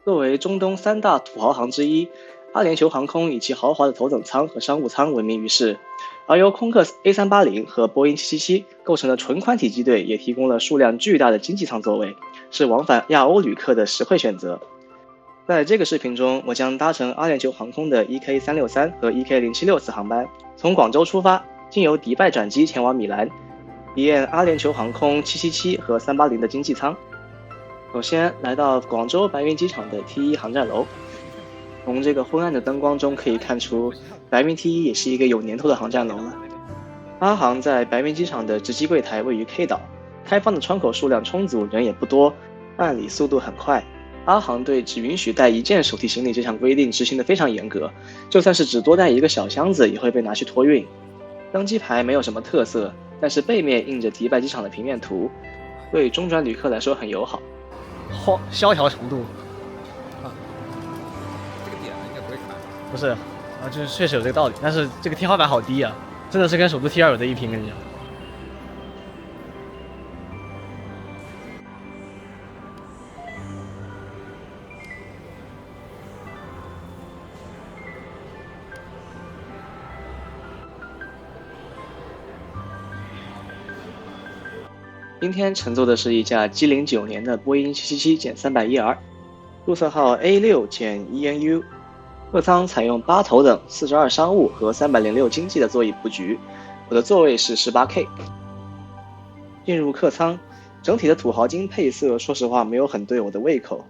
作为中东三大土豪航之一，阿联酋航空以其豪华的头等舱和商务舱闻名于世，而由空客 A380和波音777构成的纯宽体机队也提供了数量巨大的经济舱座位，是往返亚欧旅客的实惠选择。在这个视频中，我将搭乘阿联酋航空的 EK363和 EK076次航班，从广州出发，经由迪拜转机前往米兰，体验阿联酋航空777和380的经济舱。首先来到广州白云机场的 T1 航站楼，从这个昏暗的灯光中可以看出，白云 T1 也是一个有年头的航站楼了。阿航在白云机场的值机柜台位于 K 岛，开放的窗口数量充足，人也不多，办理速度很快。阿航对只允许带一件手提行李这项规定执行得非常严格，就算是只多带一个小箱子也会被拿去托运。登机牌没有什么特色，但是背面印着迪拜机场的平面图，对中转旅客来说很友好。萧条程度这个点应该不会卡。不是啊，就是确实有这个道理，但是这个天花板好低啊，真的是跟首都 T2 有的一拼，跟你讲。今天乘坐的是一架机09年的波音777-300ER，注册号 A6-ENU， 客舱采用8头等、42商务和306经济的座椅布局，我的座位是 18K。进入客舱，整体的土豪金配色，说实话没有很对我的胃口。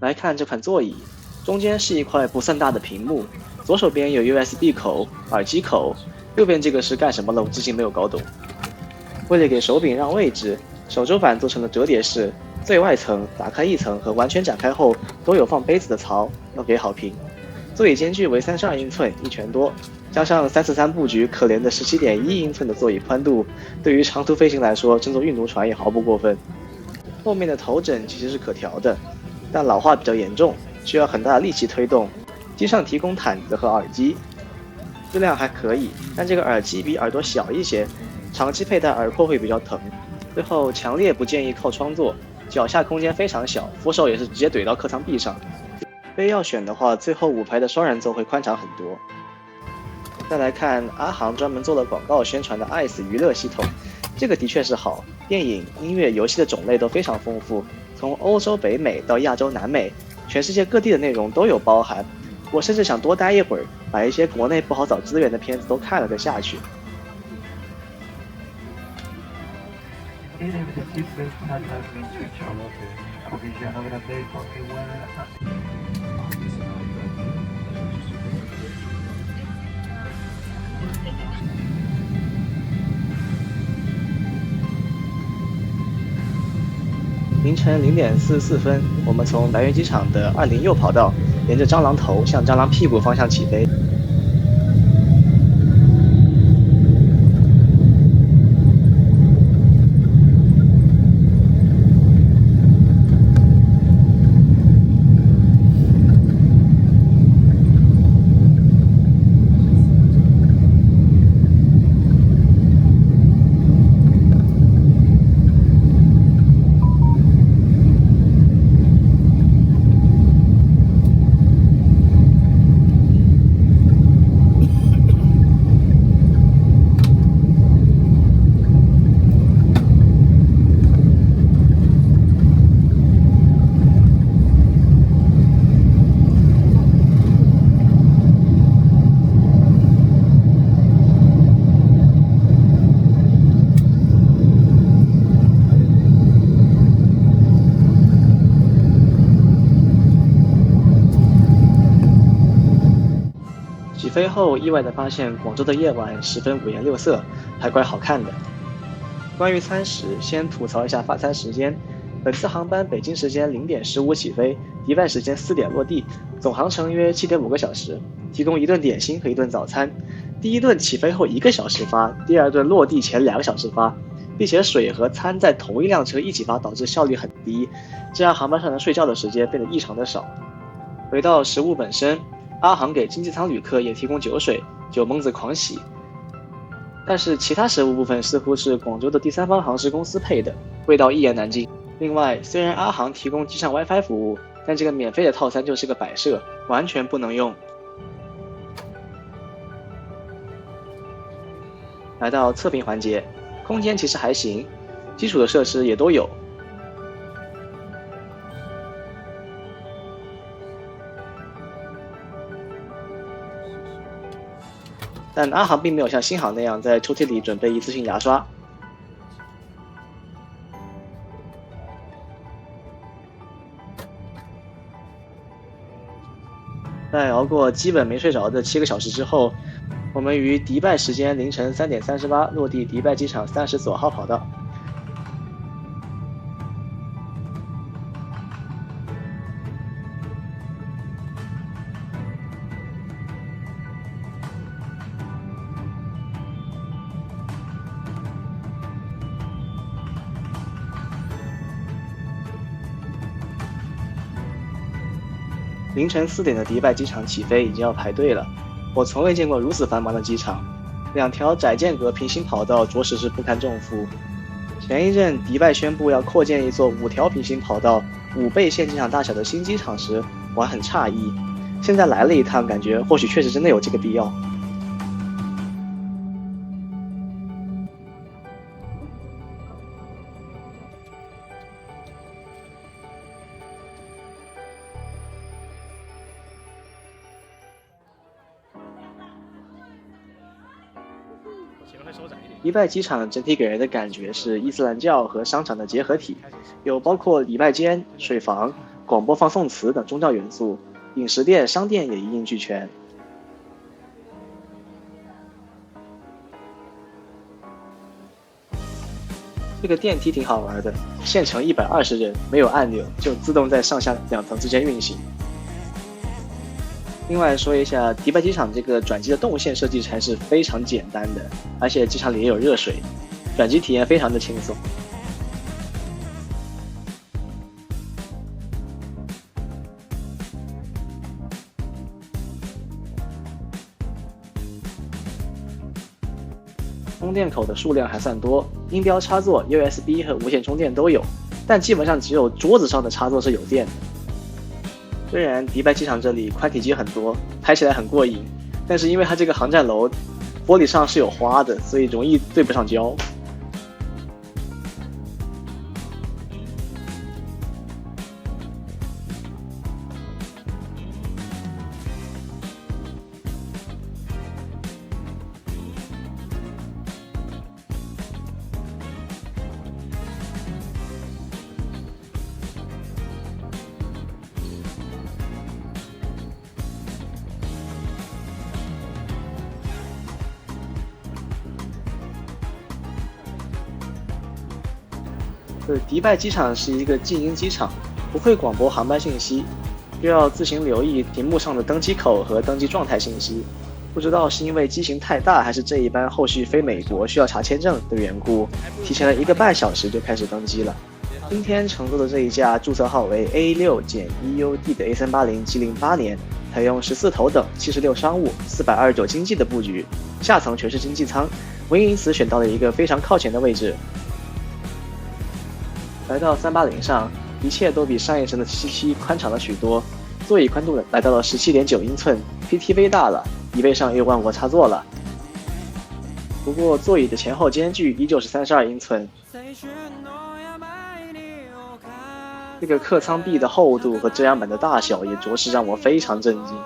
来看这款座椅，中间是一块不算大的屏幕，左手边有 USB 口、耳机口。右边这个是干什么了？我至今没有搞懂。为了给手柄让位置，手肘板做成了折叠式，最外层打开一层和完全展开后都有放杯子的槽，要给好评。座椅间距为32英寸，1拳多，加上343布局可怜的17.1英寸的座椅宽度，对于长途飞行来说，乘坐运输船也毫不过分。后面的头枕其实是可调的，但老化比较严重，需要很大的力气推动。机上提供毯子和耳机。质量还可以，但这个耳机比耳朵小一些，长期佩戴耳廓会比较疼。最后强烈不建议靠窗坐，脚下空间非常小，扶手也是直接怼到客舱壁上。非要选的话，最后5排的双人座会宽敞很多。再来看阿航专门做了广告宣传的 ICE 娱乐系统，这个的确是好，电影、音乐、游戏的种类都非常丰富，从欧洲、北美到亚洲、南美，全世界各地的内容都有包含。我甚至想多待一会儿，把一些国内不好找资源的片子都看了再下去。凌晨0点44分，我们从白云机场的20右跑道，沿着蟑螂头向蟑螂屁股方向起飞。起飞后，意外地发现广州的夜晚十分五颜六色，还怪好看的。关于餐食，先吐槽一下发餐时间。本次航班北京时间0点15起飞，迪拜时间4点落地，总航程约7.5个小时，提供1顿点心和1顿早餐。第一顿起飞后1个小时发，第二顿落地前2个小时发，并且水和餐在同一辆车一起发，导致效率很低，这样航班上人睡觉的时间变得异常的少。回到食物本身，阿航给经济舱旅客也提供酒水，酒蒙子狂喜。但是其他食物部分似乎是广州的第三方航食公司配的，味道一言难尽。另外，虽然阿航提供机上 WiFi 服务，但这个免费的套餐就是个摆设，完全不能用。来到测评环节，空间其实还行，基础的设施也都有。但阿航并没有像新航那样在抽屉里准备一次性牙刷。在熬过基本没睡着的7个小时之后，我们于迪拜时间凌晨3点38落地迪拜机场39号跑道。凌晨4点的迪拜机场起飞已经要排队了，我从未见过如此繁忙的机场。2条窄间隔平行跑道着实是不堪重负。前一阵迪拜宣布要扩建一座5条平行跑道、5倍现机场大小的新机场时，我还很诧异。现在来了一趟，感觉或许确实真的有这个必要。迪拜机场整体给人的感觉是伊斯兰教和商场的结合体，有包括礼拜间、水房、广播放颂词等宗教元素，饮食店、商店也一应俱全。这个电梯挺好玩的，限乘120人，没有按钮，就自动在上下2层之间运行。另外说一下，迪拜机场这个转机的动线设计还是非常简单的，而且机场里也有热水，转机体验非常的轻松。充电口的数量还算多，音标插座、USB 和无线充电都有，但基本上只有桌子上的插座是有电的。虽然迪拜机场这里宽体机很多，拍起来很过瘾，但是因为它这个航站楼玻璃上是有花的，所以容易对不上焦。迪拜机场是一个静音机场，不会广播航班信息，需要自行留意屏幕上的登机口和登机状态信息。不知道是因为机型太大，还是这一班后续飞美国需要查签证的缘故，提前了1个半小时就开始登机了。今天乘坐的这一架注册号为 A6-EUD 的 A380 G08年，采用14头等、76商务、429经济的布局，下层全是经济舱，我因此选到了一个非常靠前的位置。来到380上，一切都比上一程的77宽敞了许多，座椅宽度来到了17.9英寸 ，PTV 大了，椅背上也有万国插座了。不过座椅的前后间距依旧是32英寸。这个客舱壁的厚度和遮阳板的大小也着实让我非常震惊。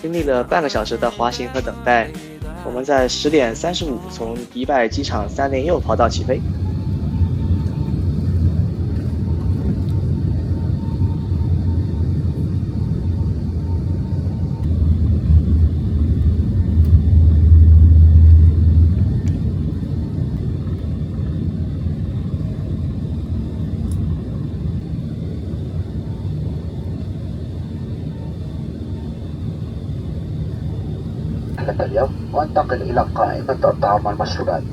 经历了半个小时的滑行和等待，我们在10点35从迪拜机场3连右跑道起飞。اليوم وانتقل إلى قائمة الطعام والمشروبات.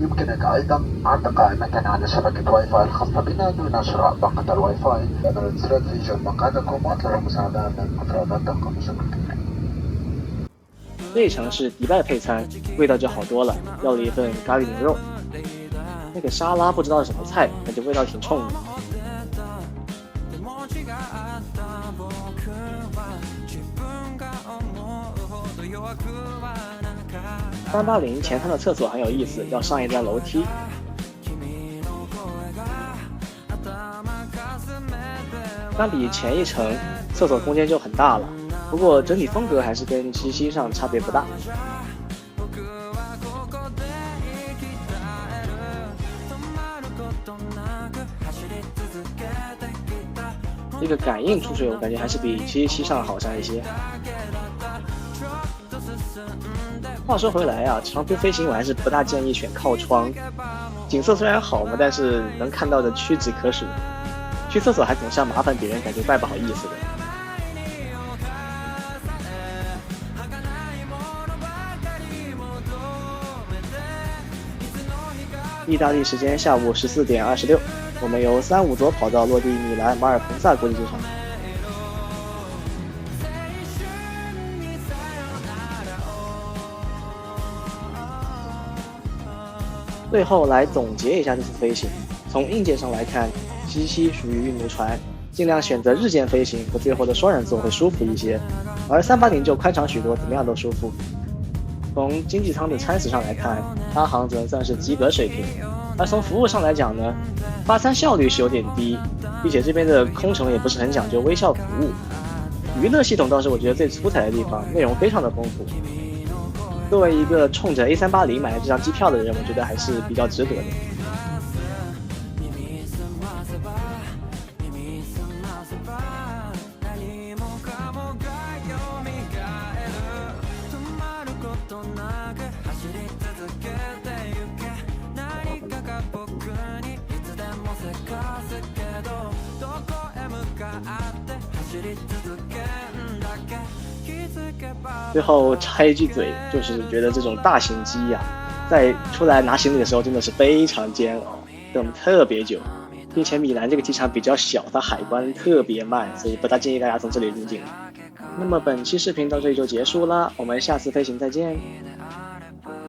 يمكنك أيضا عرض قائمة على شبكة واي فاي الخاصة بنا دون شراء باقة الواي فاي. أنا الانسراد في جنب مقعدكم وأطلب مساعدة من أفراد الطاقم. شكرا كثيرا.这一城市迪拜配餐味道就好多了，要了一份咖喱牛肉，那个沙拉不知道是什么菜，感觉味道挺冲的。380前滩的厕所很有意思，要上一段楼梯。相比前一层，厕所空间就很大了，不过整体风格还是跟777上差别不大。这个感应出水我感觉还是比777上好上一些。话说回来啊，长途飞行我还是不大建议选靠窗，景色虽然好嘛，但是能看到的屈指可数。去厕所还总是要麻烦别人，感觉怪不好意思的。意大利时间下午14点26，我们由35座跑道落地米兰马尔彭萨国际机场。最后来总结一下这次飞行，从硬件上来看，777属于运奴船，尽量选择日间飞行和最后的双人座会舒服一些，而380就宽敞许多，怎么样都舒服。从经济舱的餐食上来看，阿航只能算是及格水平，而从服务上来讲呢，发餐效率是有点低，并且这边的空乘也不是很讲究微笑服务。娱乐系统倒是我觉得最出彩的地方，内容非常的丰富。作为一个冲着 A380 买了这张机票的人，我觉得还是比较值得的。最后插一句嘴，就是觉得这种大型机呀，在出来拿行李的时候真的是非常煎熬，等特别久，并且米兰这个机场比较小，它海关特别慢，所以不大建议大家从这里入境。那么本期视频到这里就结束啦，我们下次飞行再见。